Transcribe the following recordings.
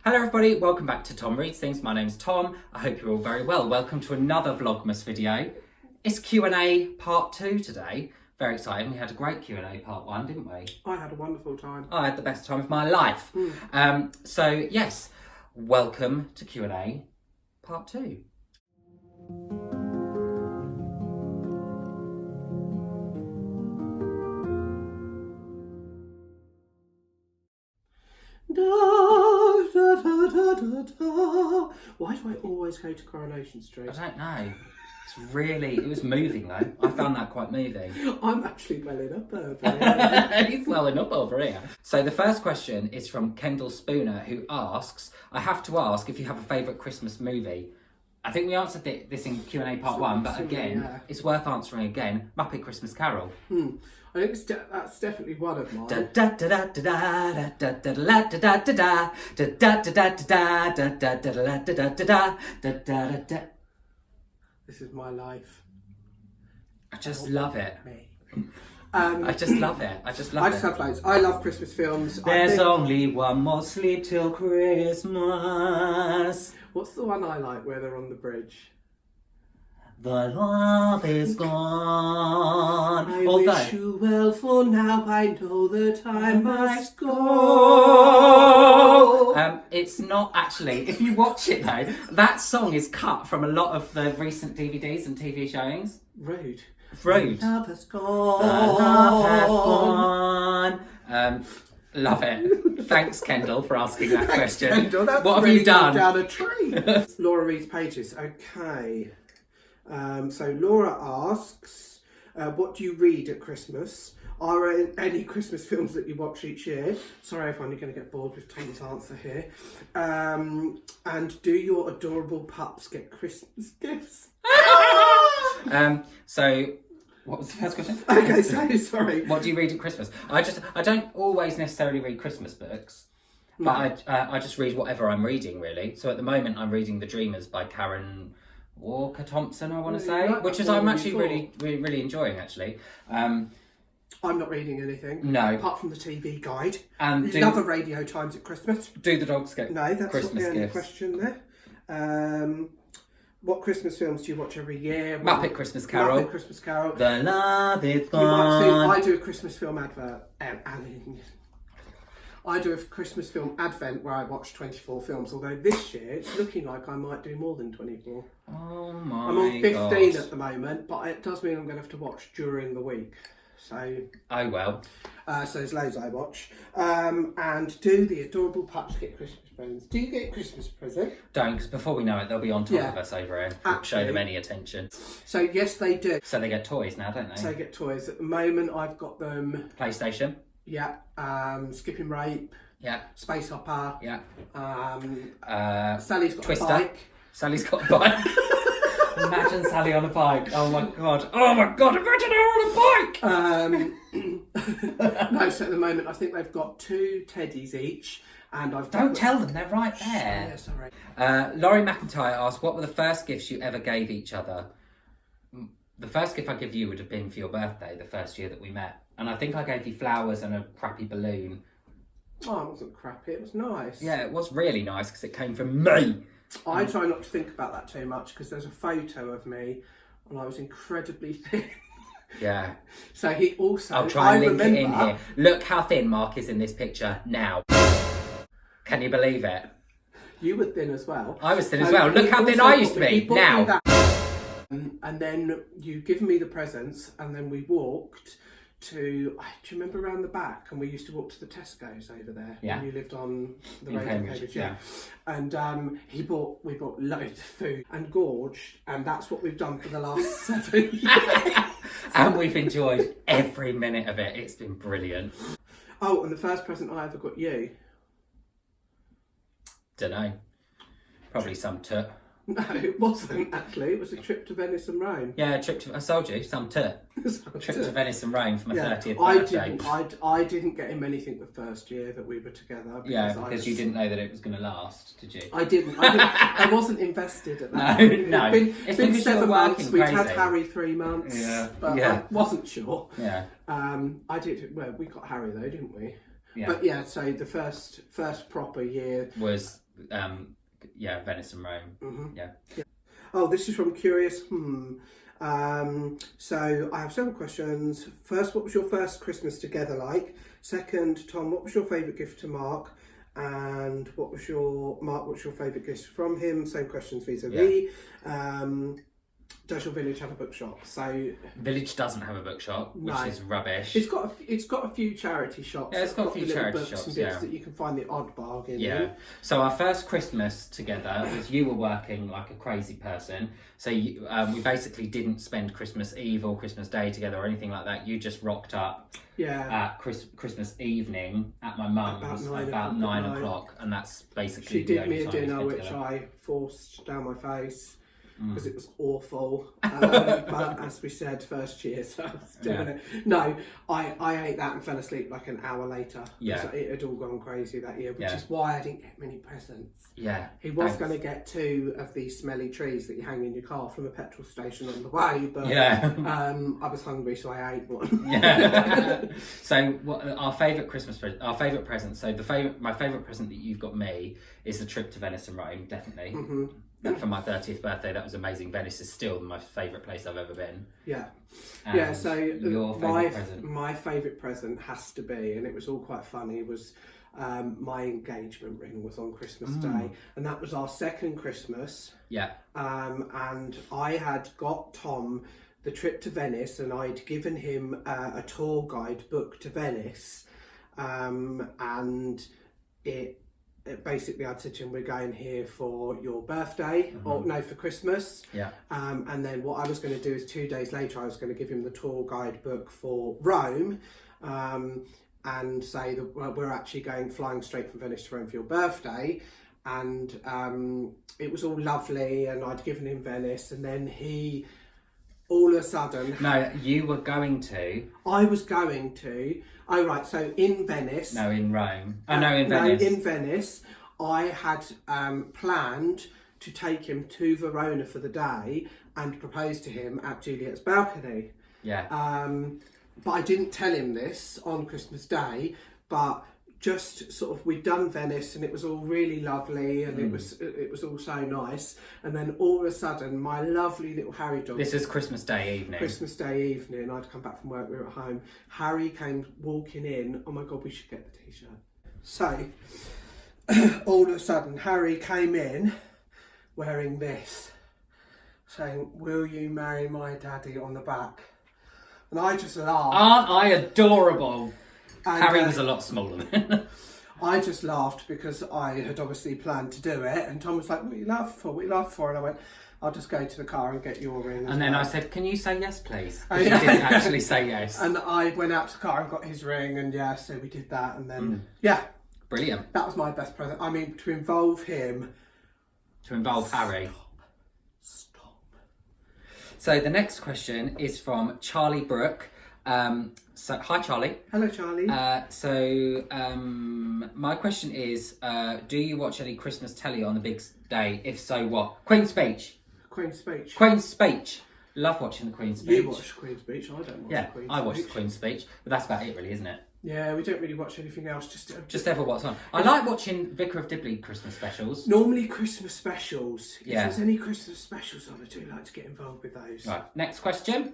Hello everybody, welcome back to Tom Reads Things. My name's Tom. I hope you're all very well. Welcome to another Vlogmas video. It's Q&A part 2 today. Very exciting. We had a great Q&A part 1, didn't we? I had a wonderful time. I had the best time of my life. So yes, welcome to Q&A part 2. Why do I always go to Coronation Street? I don't know. It was moving though. I found that quite moving. I'm actually welling up over here. He's welling up over here. So the first question is from Kendall Spooner, who asks, I have to ask if you have a favourite Christmas movie. I think we answered this in Q&A part 1, but again, it's worth answering again. Muppet Christmas Carol. I think that's definitely one of mine. This is my life. I just love it. I just love it. I just have loads. I love Christmas films. There's only one more sleep till Christmas. What's the one I like where they're on the bridge? The love is gone. I wish you well, for now I know that I must go. It's not actually, if you watch it though, that song is cut from a lot of the recent DVDs and TV showings. Rude. The love has gone. The love has gone. Love it. Thanks, Kendall, for asking that question. Kendall, that's what have really you done? Down a tree. Laura reads pages. Okay. So Laura asks, what do you read at Christmas? Are there any Christmas films that you watch each year? Sorry if I'm going to get bored with Tom's answer here. And do your adorable pups get Christmas gifts? So, what was the first question? Okay, so sorry. What do you read at Christmas? I don't always necessarily read Christmas books, but I just read whatever I'm reading really. So at the moment I'm reading The Dreamers by Karen Walker Thompson, I want to say, which is I'm actually really enjoying actually. I'm not reading anything. No. Apart from the TV guide. And Love a Radio Times at Christmas. Do the dogs get No, that's Christmas not the only gifts? question there. What Christmas films do you watch every year? Muppet Christmas Carol. Muppet Christmas Carol. The love is You might see, gone. I do a Christmas film advert. I do a Christmas film advent where I watch 24 films, although this year it's looking like I might do more than 24. Oh my I'm on 15 gosh. at the moment, but it does mean I'm going to have to watch during the week. So, oh well. so there's loads I watch. And do the adorable pups get Christmas presents? Do you get a Christmas present? Don't, because before we know it, they'll be on top of us over here. Show them Absolutely. any attention. So yes, they do. So they get toys now, don't they? So they get toys. At the moment, I've got them. PlayStation. Yeah. Skipping Rope. Yeah. Space Hopper. Yeah. Sally's got Twister. a bike. Sally's got a bike. Imagine Sally on a bike. Oh my god. Oh my god, imagine her on a bike! No, so at the moment I think they've got 2 teddies each. And Don't tell them, they're right there. Yeah, sorry. Laurie McIntyre asked, what were the first gifts you ever gave each other? The first gift I give you would have been for your birthday, the first year that we met. And I think I gave you flowers and a crappy balloon. Oh, it wasn't crappy, it was nice. Yeah, it was really nice because it came from me. I try not to think about that too much because there's a photo of me and I was incredibly thin. Yeah. So he also... I'll try and link it in here. Look how thin Mark is in this picture now. Can you believe it? You were thin as well. I was thin as well. Look how thin I used to be now. And then you give me the presents and then we walked to... Do you remember around the back? And we used to walk to the Tesco's over there. Yeah. When you lived on the In road in Cambridge, Cambridge, yeah. And we bought loads of food and gorged, and that's what we've done for the last 7 years. And we've enjoyed every minute of it. It's been brilliant. Oh, and the first present I ever got you. Dunno. Probably some tut. No, it wasn't actually. It was a trip to Venice and Rome. Yeah, I told you, some tut. Trip to Venice and Rome for my 30th birthday. I didn't get him anything the first year that we were together. Because you didn't know that it was going to last, did you? I didn't. I wasn't invested at that. No. It's been 7 months. We'd had Harry 3 months. Yeah. But I wasn't sure. Yeah. I did. Well, we got Harry though, didn't we? Yeah. But yeah, so the first proper year was Venice and Rome. Yeah. Oh, this is from Curious. So I have several questions. First, what was your first Christmas together like? Second, Tom, what was your favourite gift to Mark? And what's your favourite gift from him? Same questions vis-a-vis. Does your village have a bookshop? So Village doesn't have a bookshop, which is rubbish. It's got a few charity shops. Yeah, it's got a few charity books shops. And bits that you can find the odd bargain. Yeah. So our first Christmas together was you were working like a crazy person. So we basically didn't spend Christmas Eve or Christmas Day together or anything like that. You just rocked up. Yeah. At Christmas evening at my mum's about 9 o'clock, and that's basically she did me a dinner which I forced down my face. Because it was awful, but as we said, first year, so I was doing it. No, I ate that and fell asleep like an hour later. Yeah, it had all gone crazy that year, which is why I didn't get many presents. Yeah, he was going to get 2 of these smelly trees that you hang in your car from a petrol station on the way, but I was hungry, so I ate one. Yeah. So our favourite Christmas present, our favourite present. So my favourite present that you've got me is the trip to Venice and Rome, definitely. For my 30th birthday, that was amazing. Venice is still my favourite place I've ever been. Yeah. And so your favourite present? My favourite present has to be, and it was all quite funny, was my engagement ring was on Christmas Day, and that was our second Christmas. Yeah. And I had got Tom the trip to Venice, and I'd given him a tour guide book to Venice, and basically I'd said to him, we're going here for your birthday, or no, for Christmas. Yeah. And then what I was going to do is 2 days later, I was going to give him the tour guide book for Rome, and say that we're actually flying straight from Venice to Rome for your birthday. And it was all lovely, and I'd given him Venice, and then he, all of a sudden... No, you were going to. I was going to. Oh, right, so in Venice... No, in Rome. Oh, no, in Venice. No, in Venice, I had planned to take him to Verona for the day and propose to him at Juliet's balcony. Yeah. But I didn't tell him this on Christmas Day, but just sort of, we'd done Venice and it was all really lovely, and it was all so nice, and then all of a sudden my lovely little Harry dog... This is Christmas Day evening. Christmas Day evening, I'd come back from work, we were at home, Harry came walking in. Oh my god, we should get the t-shirt. So all of a sudden Harry came in wearing this, saying, "Will you marry my daddy?" on the back. And I just laughed. Aren't I adorable? And, Harry was a lot smaller then. I just laughed because I had obviously planned to do it, and Tom was like, "What are you laughing for? What are you laughing for?" And I went, "I'll just go to the car and get your ring." And then I said, "Can you say yes, please?" Because you didn't actually say yes. And I went out to the car and got his ring, and so we did that, and then Brilliant. that was my best present. I mean, to involve him. To involve Harry. Stop. So the next question is from Charlie Brooke. So hi Charlie. Hello Charlie. My question is, do you watch any Christmas telly on the big day? If so, what? Queen's Speech. Queen's Speech. Queen's Speech. Love watching the Queen's Speech. You watch Queen's Speech, I don't watch Queen's Speech. I watch the Queen's Speech, but that's about it really, isn't it? Yeah, we don't really watch anything else. Just ever what's on. I like watching Vicar of Dibley Christmas specials. Normally Christmas specials. If Yeah. there's any Christmas specials on, I do like to get involved with those. Right, next question.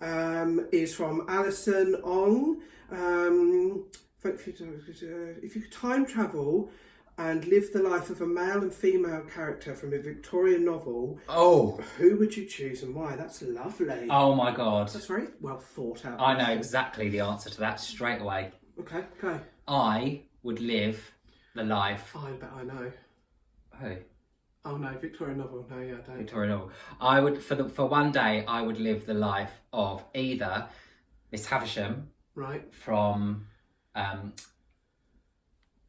Wonderful. Is from Alison Ong. If you could time travel and live the life of a male and female character from a Victorian novel, who would you choose and why? That's lovely. Oh my god. That's very well thought out. I know exactly the answer to that straight away. Okay, go. I would live the life... I bet I know. Who? Oh no, Victorian novel. No, yeah, I don't. Victorian novel. I would, for one day, I would live the life of either Miss Havisham, right, from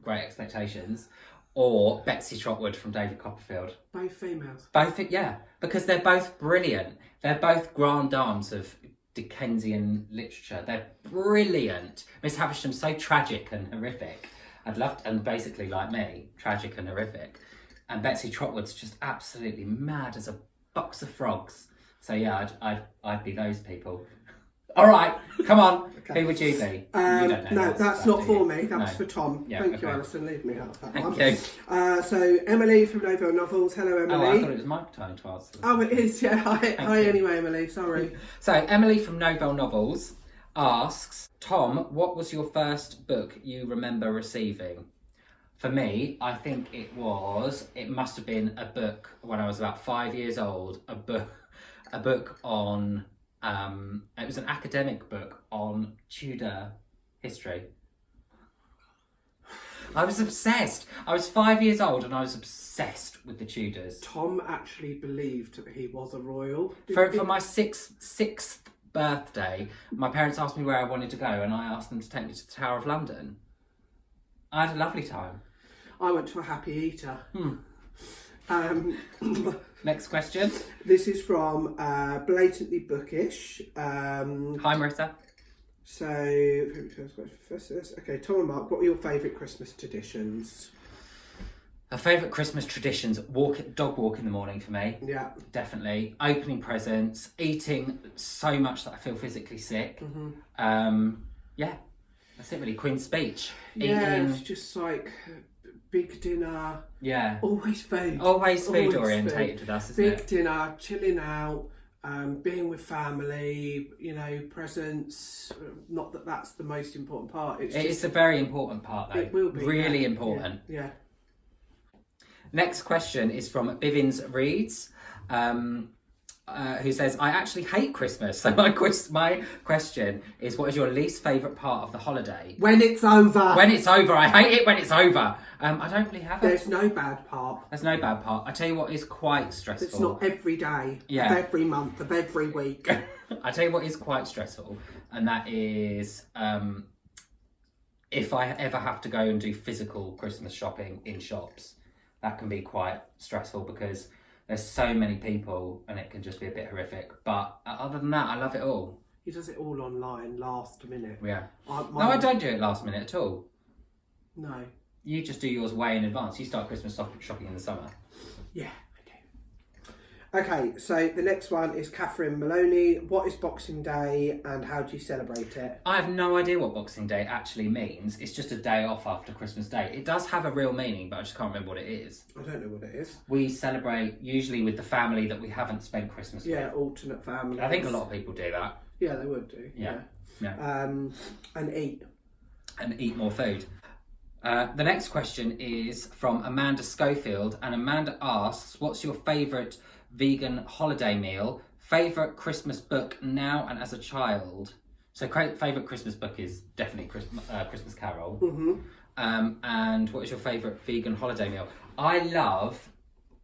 Great Expectations, or Betsy Trotwood from David Copperfield. Both females. Both, yeah, because they're both brilliant. They're both grand dames of Dickensian literature. They're brilliant. Miss Havisham's so tragic and horrific. I'd love to, and basically like me, tragic and horrific. And Betsy Trotwood's just absolutely mad as a box of frogs. So yeah, I'd be those people. All right, come on. Okay. Who would you be? You No, don't know. that's not do for you? me. That was No. for Tom. Yeah, Thank you, okay. Alison. Leave me out of that Thank one. you. So Emily from Novels Novels. Hello, Emily. Oh, I thought it was my turn to answer. Oh, it is. Yeah. Hi you. anyway, Emily. Sorry. So Emily from Novels Novels asks, Tom, what was your first book you remember receiving? For me, I think it must have been a book when I was about 5 years old, a book on, it was an academic book on Tudor history. I was obsessed. I was 5 years old and I was obsessed with the Tudors. Tom actually believed that he was a royal. For my sixth birthday, my parents asked me where I wanted to go and I asked them to take me to the Tower of London. I had a lovely time. I went to a Happy Eater. Next question. This is from Blatantly Bookish. Hi, Marissa. So, okay, Tom and Mark, what were your favourite Christmas traditions? My favourite Christmas traditions, dog walk in the morning for me. Yeah. Definitely. Opening presents, eating so much that I feel physically sick. Yeah, that's it really. Queen's speech. Yeah, Eating. it's just like big dinner. Yeah. Always food. Always food Always orientated food. with us, isn't Big it? dinner, chilling out, being with family, presents. Not that that's the most important part. It's a very important part though. It will be. Really yeah, important. Yeah. Next question is from Bivins Reads, who says, I actually hate Christmas. So my question is, what is your least favourite part of the holiday? When it's over. When it's over. I hate it when it's over. I don't really have There's no bad part. There's no bad part. I tell you what is quite stressful. It's not every day, Yeah. of every month, of every week. I tell you what is quite stressful, and that is if I ever have to go and do physical Christmas shopping in shops. That can be quite stressful because there's so many people and it can just be a bit horrific. But other than that, I love it all. He does it all online, last minute. Yeah. No, I don't do it last minute at all. No. You just do yours way in advance. You start Christmas shopping in the summer. Yeah, I do. Okay, so the next one is Catherine Maloney. What is Boxing Day and how do you celebrate it? I have no idea what Boxing Day actually means. It's just a day off after Christmas Day. It does have a real meaning, but I just can't remember what it is. I don't know what it is. We celebrate usually with the family that we haven't spent Christmas with. Yeah, alternate families. I think a lot of people do that. Yeah, they would do. Yeah. And eat. And eat more food. The next question is from Amanda Schofield, and Amanda asks, what's your favourite vegan holiday meal, favourite Christmas book now and as a child? So favourite Christmas book is definitely Christmas Carol. And what is your favourite vegan holiday meal? I love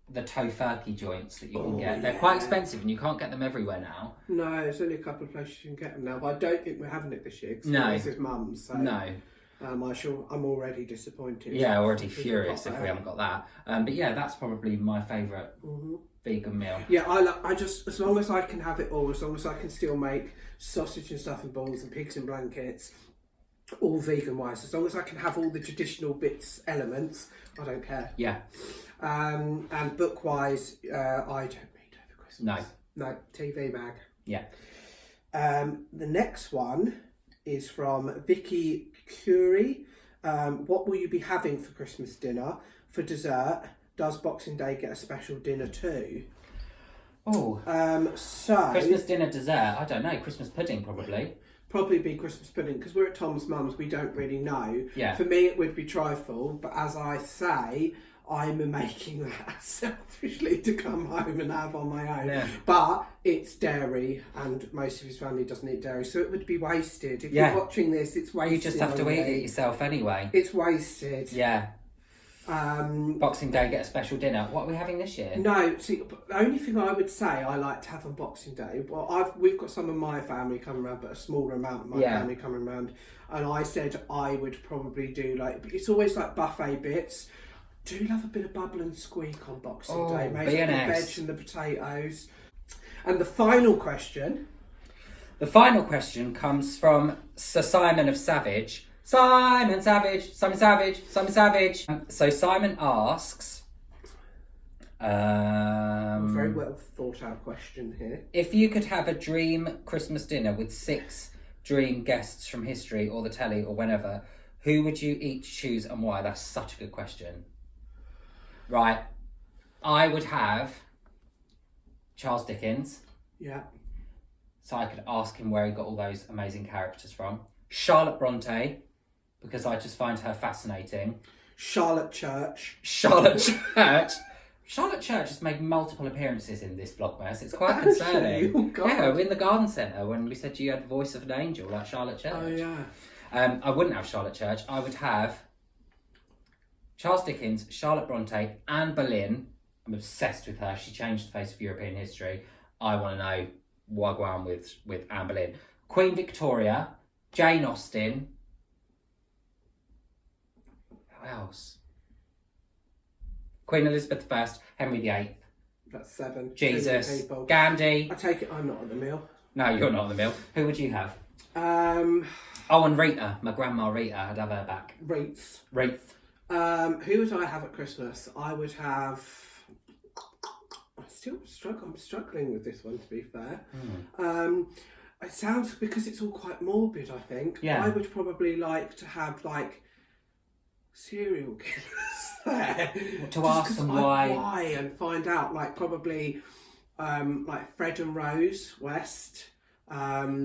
the tofurkey joints that you can get. They're quite expensive and you can't get them everywhere now. No, there's only a couple of places you can get them now, but I don't think we're having it this year because No. this is Mum's. So, No. I'm already disappointed. Yeah, already furious if we haven't got that. But yeah, that's probably my favourite vegan meal. Yeah, I just, as long as I can have it all, as long as I can still make sausage and stuffing balls and pigs in blankets, all vegan wise, as long as I can have all the traditional elements, I don't care. Yeah. And book wise, I don't read over Christmas. No. No, TV mag. Yeah. The next one is from Vicky Curie. What will you be having for Christmas dinner? For dessert, does Boxing Day get a special dinner too? Oh. So Christmas dinner dessert, I don't know, Christmas pudding probably. Probably be Christmas pudding because we're at Tom's mum's, we don't really know. Yeah. For me it would be trifle, but as I say, I'm making that selfishly to come home and have on my own. Yeah. But it's dairy and most of his family doesn't eat dairy, so it would be wasted. If Yeah. you're watching this, it's wasted. You just have to eat it yourself anyway. It's wasted. Yeah. Boxing Day, get a special dinner. What are we having this year? No, see, the only thing I would say I like to have on Boxing Day, well, we've got some of my family coming around, but a smaller amount of my family coming around, and I said I would probably do it's always like buffet bits. Do love a bit of bubble and squeak on Boxing Day, maybe the veg and the potatoes. And the final question. The final question comes from Sir Simon of Savage. Simon Savage. So Simon asks, Very well thought out question here. If you could have a dream Christmas dinner with 6 dream guests from history or the telly or whenever, who would you each choose and why? That's such a good question. Right. I would have Charles Dickens. Yeah. So I could ask him where he got all those amazing characters from. Charlotte Bronte, because I just find her fascinating. Charlotte Church. Charlotte Church. Charlotte Church has made multiple appearances in this Vlogmas. It's quite concerning. Oh, God. Yeah, in the garden centre when we said you had the voice of an angel like Charlotte Church. Oh, yeah. I wouldn't have Charlotte Church. I would have Charles Dickens, Charlotte Bronte, Anne Boleyn. I'm obsessed with her. She changed the face of European history. I want to know wagwan with Anne Boleyn. Queen Victoria, Jane Austen. Who else? Queen Elizabeth I, Henry VIII. That's 7. Jesus. People. Gandhi. I take it I'm not on the meal. No, you're not on the mill. Who would you have? Oh, and Rita. My grandma Rita. I'd have her back. Wreaths. Wreath. Who would I have at Christmas? I would have... I'm struggling with this one, to be fair. It sounds, because it's all quite morbid, I think. Yeah. I would probably like to have, like, serial killers there. To ask them why. And find out, like, probably, like, Fred and Rose West. I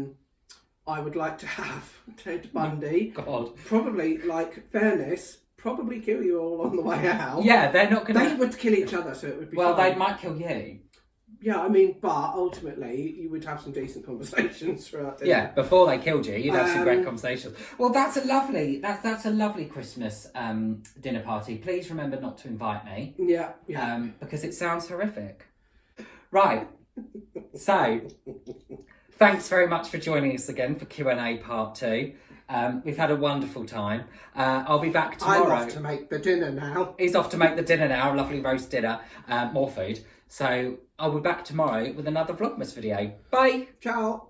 would like to have Ted Bundy. God. Probably, like, fairness, probably kill you all on the way out. Yeah, they're not going to... They would kill each other, so it would be Well, fine. they might kill you. Yeah, I mean, but ultimately, you would have some decent conversations throughout the Yeah, before they killed you, you'd have some great conversations. Well, that's a lovely Christmas dinner party. Please remember not to invite me. Yeah. Because it sounds horrific. Right. So, thanks very much for joining us again for Q&A part 2. We've had a wonderful time. I'll be back tomorrow. I'm off to make the dinner now. He's off to make the dinner now, a lovely roast dinner, more food. So I'll be back tomorrow with another Vlogmas video. Bye! Ciao.